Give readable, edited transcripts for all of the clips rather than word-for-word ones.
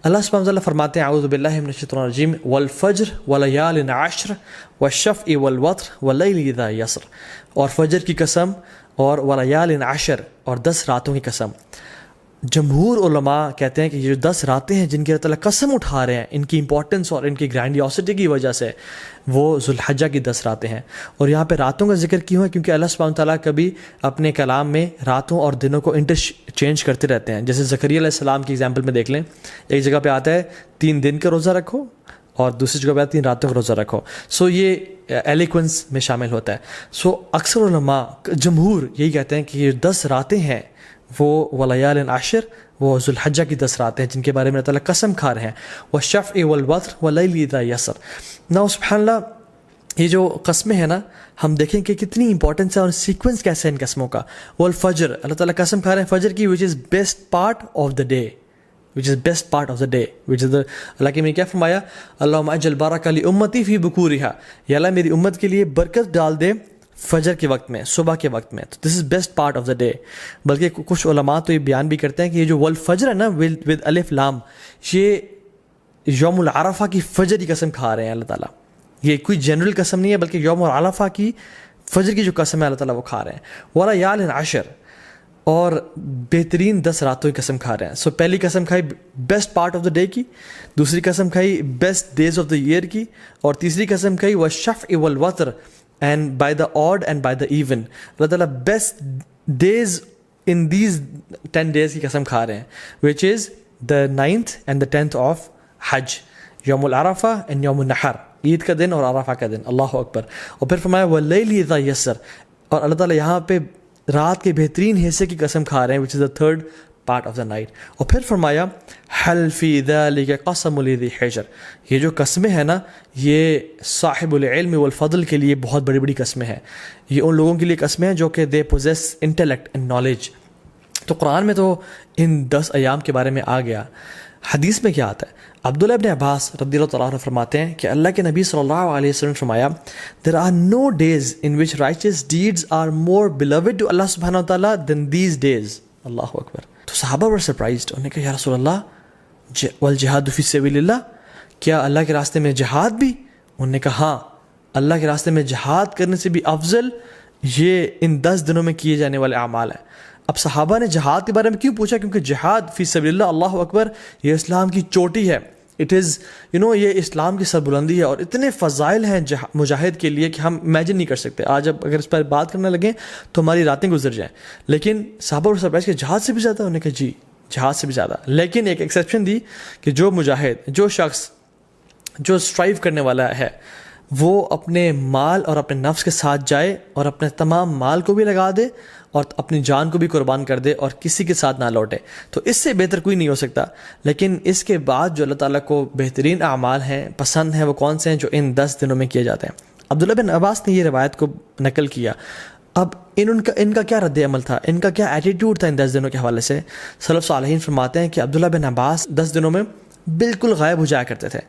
اللہ سبحانہ وتعالیٰ فرماتے ہیں اعوذ باللہ من الشیطان الرجیم والفجر ولیال عشر والشفع والوتر واللیل اذا یسر، اور فجر کی قسم اور ولیال عشر اور 10 راتوں کی قسم۔ جمہور علماء کہتے ہیں کہ یہ جو 10 راتیں ہیں جن کی اللہ تعالیٰ قسم اٹھا رہے ہیں، ان کی امپورٹنس اور ان کی گرینڈیوسٹی کی وجہ سے وہ ذوالحجہ کی 10 راتیں ہیں۔ اور یہاں پہ راتوں کا ذکر کیوں ہے؟ کیونکہ اللہ سبحانہ تعالیٰ کبھی اپنے کلام میں راتوں اور دنوں کو انٹرچینج کرتے رہتے ہیں۔ جیسے زکریا علیہ السلام کی ایگزامپل میں دیکھ لیں، ایک جگہ پہ آتا ہے 3 دن کا روزہ رکھو اور دوسری جگہ پہ 3 راتوں کا روزہ رکھو۔ یہ ایلیکوینس میں شامل ہوتا ہے۔ اکثر علماء جمہور یہی کہتے ہیں کہ یہ 10 راتیں ہیں وہ ولیال عشر، وہ ذوالحجہ کی 10 راتیں ہیں جن کے بارے میں اللہ تعالیٰ قسم کھا رہے ہیں، والشفع والوتر واللیل اذا یسر۔ نا سبحان اللہ، یہ جو قسمیں ہیں نا، ہم دیکھیں کہ کتنی امپورٹنس ہے اور سیکوینس کیسے ہے ان قسموں کا۔ والفجر، اللہ تعالیٰ قسم کھا رہے ہیں فجر کی، which is best part of the day، اللہ کے میں کیا فرمایا؟ اللہم اجعل بارک لامتی فی بکورہا، یا اللہ میری امت کے لیے برکت ڈال دے فجر کے وقت میں، صبح کے وقت میں۔ تو this is best part of the day. بلکہ کچھ علماء تو یہ بیان بھی کرتے ہیں کہ یہ جو والفجر ہے نا ود الف لام، یہ یوم العرفہ کی فجر کی قسم کھا رہے ہیں اللہ تعالیٰ۔ یہ کوئی جنرل قسم نہیں ہے بلکہ یوم العرفہ کی فجر کی جو قسم ہے اللہ تعالیٰ وہ کھا رہے ہیں۔ ولیال عشر، اور بہترین 10 راتوں کی قسم کھا رہے ہیں۔ پہلی قسم کھائی best part of the day کی، دوسری قسم کھائی best days of the year کی، اور تیسری قسم کھائی والشفع والوتر and by the odd and by the even۔ اللہ تعالیٰ best days in these 10 days کی قسم کھا رہے ہیں، which is the 9th and the 10th of حج، یوم العرفہ and یوم النحر، عید کا دن اور عرفہ کا دن۔ اللہ اکبر۔ اور پھر فرمایا واللیل اذا یسر، اور اللہ تعالیٰ یہاں پہ رات کے بہترین حصے کی قسم کھا رہے ہیں، which is the 3rd part of the night۔ اور پھر فرمایا حل فی ذلک قسم لذی حجر، یہ جو قسمیں ہیں نا یہ صاحب العلم والفضل کے لیے بہت بڑی بڑی قسمیں ہیں۔ یہ ان لوگوں کے لیے قسمیں ہیں جو کہ they possess intellect and knowledge. تو قرآن میں تو ان 10 ایام کے بارے میں آ گیا۔ حدیث میں کیا آتا ہے؟ عبداللہ ابن عباس رضی اللہ تعالیٰ عنہ فرماتے ہیں کہ اللہ کے نبی صلی اللہ علیہ وسلم فرمایا there are no days in which righteous deeds are more beloved to Allah subhanahu wa ta'ala than these days۔ اللہ اکبر۔ تو صحابہ were surprised، انہوں نے کہا یا رسول اللہ والجہاد فی سبیل اللہ، کیا اللہ کے راستے میں جہاد بھی؟ انہوں نے کہا ہاں، اللہ کے راستے میں جہاد کرنے سے بھی افضل یہ ان 10 دنوں میں کیے جانے والے اعمال ہیں۔ اب صحابہ نے جہاد کے بارے میں کیوں پوچھا؟ کیونکہ جہاد فی سبیل اللہ، اللہ اکبر، یہ اسلام کی چوٹی ہے۔ اٹ از یہ اسلام کی سربلندی ہے، اور اتنے فضائل ہیں مجاہد کے لیے کہ ہم امیجن نہیں کر سکتے۔ آج اب اگر اس پر بات کرنے لگیں تو ہماری راتیں گزر جائیں۔ لیکن صحابہ اور سرپرائز کہ جہاد سے بھی زیادہ؟ انہوں نے کہا جی جہاد سے بھی زیادہ، لیکن ایک ایکسیپشن دی کہ جو مجاہد، جو شخص جو اسٹرائیو کرنے والا ہے، وہ اپنے مال اور اپنے نفس کے ساتھ جائے اور اپنے تمام مال کو بھی لگا دے اور اپنی جان کو بھی قربان کر دے اور کسی کے ساتھ نہ لوٹے، تو اس سے بہتر کوئی نہیں ہو سکتا۔ لیکن اس کے بعد جو اللہ تعالیٰ کو بہترین اعمال ہیں، پسند ہیں، وہ کون سے ہیں؟ جو ان 10 دنوں میں کیے جاتے ہیں۔ عبداللہ بن عباس نے یہ روایت کو نقل کیا۔ اب ان کا کیا رد عمل تھا، ان کا کیا ایٹیٹیوڈ تھا ان 10 دنوں کے حوالے سے؟ سلف صالحین فرماتے ہیں کہ عبداللہ بن عباس 10 دنوں میں بالکل غائب ہو جایا کرتے تھے۔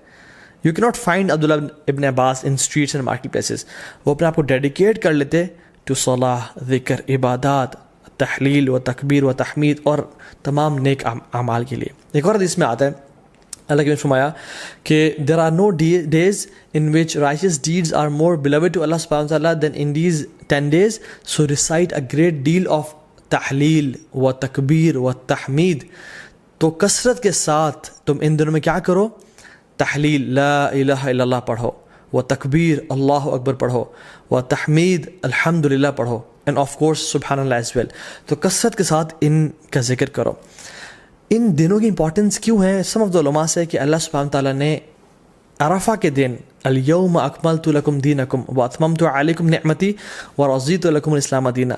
یو کی ناٹ فائنڈ عبداللہ ابن عباس ان اسٹریٹس اینڈ مارکیٹ پلیسز۔ وہ اپنے آپ کو ڈیڈیکیٹ کر لیتے ٹو صلاح، ذکر، عبادات، تحلیل و تکبیر و تحمید اور تمام نیک اعمال کے لیے۔ ایک اور حدیث میں آتا ہے، اللہ نے فرمایا کہ there are no days in which righteous deeds are more beloved to Allah subhanahu wa ta'ala than in these 10 days, so recite a great deal of تحلیل و تکبیر و تحمید۔ تو کثرت کے ساتھ تم ان دنوں میں کیا کرو؟ تحلیل لا الہ الا اللہ پڑھو، و تکبیر اللہ اکبر پڑھو، و تحمید الحمدللہ پڑھو، اینڈ آف کورس سبحان اللہ ایز ویل۔ تو کثرت کے ساتھ ان کا ذکر کرو۔ ان دنوں کی امپورٹنس کیوں ہے؟ سم آف دا علماء سے کہ اللہ سبحانہ تعالیٰ نے عرفہ کے دن الیوم اکملت لکم دینکم واتممت علیکم نعمتی ورضیت لکم الاسلام دینا،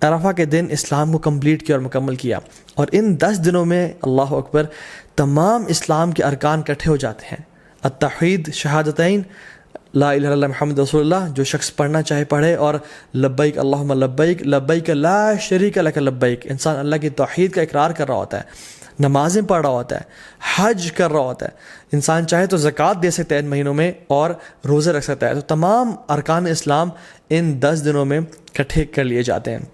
عرفہ کے دن اسلام کو کمپلیٹ کیا اور مکمل کیا۔ اور ان 10 دنوں میں اللہ اکبر تمام اسلام کے ارکان اکٹھے ہو جاتے ہیں۔ التوحید، شہادتین، لا الہ الا اللہ محمد رسول اللہ، جو شخص پڑھنا چاہے پڑھے، اور لبیک اللہم لبیک لبیک لا شریک لک لبیک، انسان اللہ کی توحید کا اقرار کر رہا ہوتا ہے، نمازیں پڑھ رہا ہوتا ہے، حج کر رہا ہوتا ہے، انسان چاہے تو زکوٰۃ دے سکتا ہے ان مہینوں میں اور روزے رکھ سکتا ہے۔ تو تمام ارکان اسلام ان 10 دنوں میں اکٹھے کر لیے جاتے ہیں۔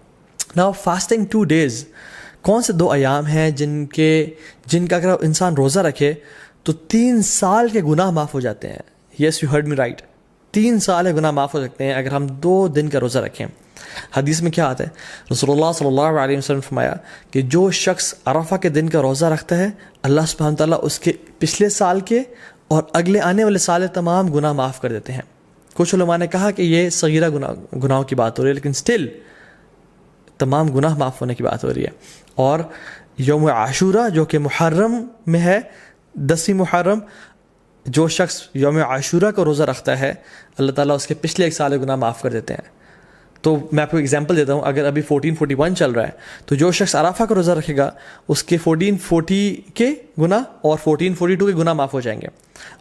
Now fasting 2 days کون سے 2 ایام ہیں جن کا اگر انسان روزہ رکھے تو 3 سال کے گناہ معاف ہو جاتے ہیں؟ Yes you heard me right, 3 سال کے گناہ معاف ہو سکتے ہیں اگر ہم 2 دن کا روزہ رکھیں۔ حدیث میں کیا آتا ہے؟ رسول اللہ صلی اللہ علیہ وسلم نے فرمایا کہ جو شخص عرفہ کے دن کا روزہ رکھتا ہے اللہ سبحانہ تعالیٰ اس کے پچھلے سال کے اور اگلے آنے والے سال تمام گناہ معاف کر دیتے ہیں۔ کچھ علماء نے کہا کہ یہ صغیرہ گناہوں کی بات ہو رہی ہے، لیکن سٹل تمام گناہ معاف ہونے کی بات ہو رہی ہے۔ اور یوم عاشورہ جو کہ محرم میں ہے، 10 محرم، جو شخص یوم عاشورہ کو روزہ رکھتا ہے اللہ تعالیٰ اس کے پچھلے 1 سال کے گناہ معاف کر دیتے ہیں۔ تو میں آپ کو ایگزامپل دیتا ہوں، اگر ابھی 1441 چل رہا ہے تو جو شخص عرفہ کا روزہ رکھے گا اس کے 1440 کے گناہ اور 1442 کے گناہ معاف ہو جائیں گے،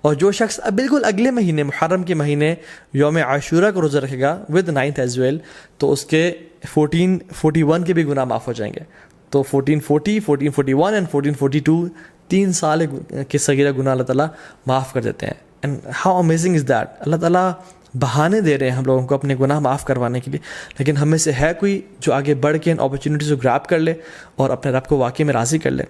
اور جو شخص بالکل اگلے مہینے محرم کے مہینے یوم عاشورہ کا روزہ رکھے گا ود 9th ایز ویل تو اس کے 1441 کے بھی گناہ معاف ہو جائیں گے۔ تو 1440، 1441 اینڈ 1442 3 سال کے صغیرہ گناہ اللہ تعالیٰ معاف کر دیتے ہیں۔ And how amazing is that! اللہ تعالیٰ بہانے دے رہے ہیں ہم لوگوں کو اپنے گناہ معاف کروانے کے لیے، لیکن ہم میں سے ہے کوئی جو آگے بڑھ کے ان اپرچونیٹیز کو گراب کر لے اور اپنے رب کو واقعی میں راضی کر لے؟